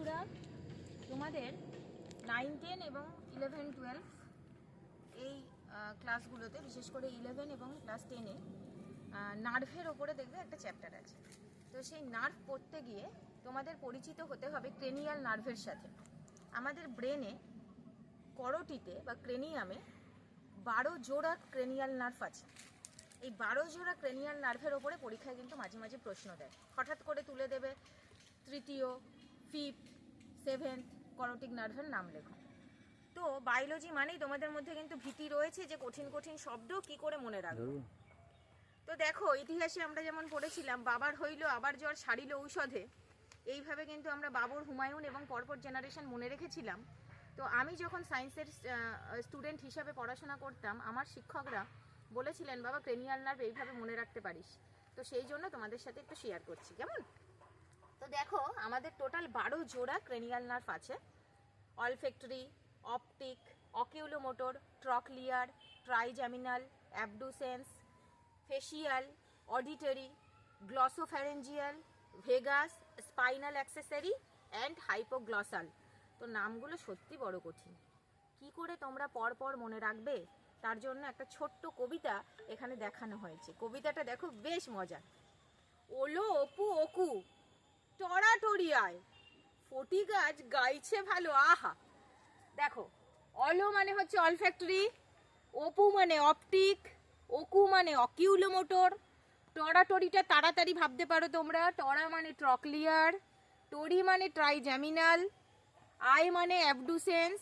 বন্ধুরা, তোমাদের 9, 10 এবং 11, 12 এই ক্লাসগুলোতে, বিশেষ করে 11 এবং ক্লাস 10-এ নার্ভের ওপরে দেখবে একটা চ্যাপ্টার আছে। তো সেই নার্ভ পড়তে গিয়ে তোমাদের পরিচিত হতে হবে ক্রেনিয়াল নার্ভের সাথে। আমাদের ব্রেনে করোটিতে বা ক্রেনিয়ামে 12 জোড়া ক্রেনিয়াল নার্ভ আছে। এই 12 জোড়া ক্রেনিয়াল নার্ভের ওপরে পরীক্ষায় কিন্তু মাঝে মাঝে প্রশ্ন দেয়। হঠাৎ করে তুলে দেবে তৃতীয়, 5th, 7th করোটিক নার্ভের নাম লেখো। তো বায়োলজি মানেই তোমাদের মধ্যে কিন্তু ভীতি রয়েছে যে কঠিন কঠিন শব্দ কি করে মনে রাখবো। তো দেখো, ইতিহাসে আমরা যেমন পড়েছিলাম বাবার হইল আবার জ্বর সারিল ঔষধে, এইভাবে কিন্তু আমরা বাবর, হুমায়ুন এবং পরপর জেনারেশন মনে রেখেছিলাম। তো আমি যখন সায়েন্সের স্টুডেন্ট হিসাবে পড়াশোনা করতাম, আমার শিক্ষকরা বলেছিলেন বাবা ক্রেনিয়াল নার্ভ এইভাবে মনে রাখতে পারিস। তো সেই জন্য তোমাদের সাথে একটু শেয়ার করছি, কেমন? তো দেখো, আমাদের টোটাল 12 জোড়া ক্রেনিয়াল নার্ভ আছে। Olfactory, optic, oculomotor, trochlear, trigeminal, abducens, facial, auditory, glossopharyngeal, vagus, spinal accessory and hypoglossal. তো নামগুলো সত্যি বড় কঠিন, কি করে তোমরা পরপর মনে রাখবে? তার জন্য একটা ছোট্ট কবিতা এখানে দেখানো হয়েছে। কবিতাটা দেখো, বেশ মজা। ওলো অপু অকু টরাটরিয়ায়, ফটি গাছ গাইছে ভালো আহা। দেখো, অলো মানে হচ্ছে অলফ্যাক্টরি, অপু মানে অপটিক, অকু মানে অকিউলোমোটর, টরাটরিটা তাড়াতাড়ি ভাবতে পারো তোমরা। টরা মানে ট্রকলিয়ার, টরি মানে ট্রাইজ্যামিনাল, আই মানে অ্যাবডুসেন্স,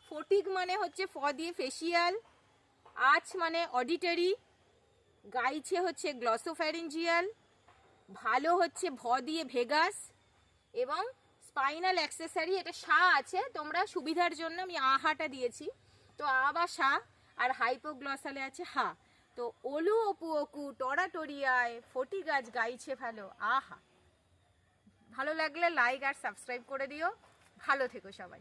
ফটিক মানে হচ্ছে ফ দিয়ে ফেশিয়াল, আচ মানে অডিটরি, গাইছে হচ্ছে গ্লসোফ্যারিঞ্জিয়াল, ভালো হচ্ছে ভ দিয়ে ভেগাস, এবং স্পাইনাল অ্যাক্সেসরি এটা সা আছে, তোমরা সুবিধার জন্য আমি আহাটা দিয়েছি। তো আ বা সা, আর হাইপোগ্লসালে আছে হা। তো ওলু অপু অকু টরাটরিয়ায়, ফটি গাছ গাইছে ভালো আহা। ভালো লাগলে লাইক আর সাবস্ক্রাইব করে দিও। ভালো থেকো সবাই।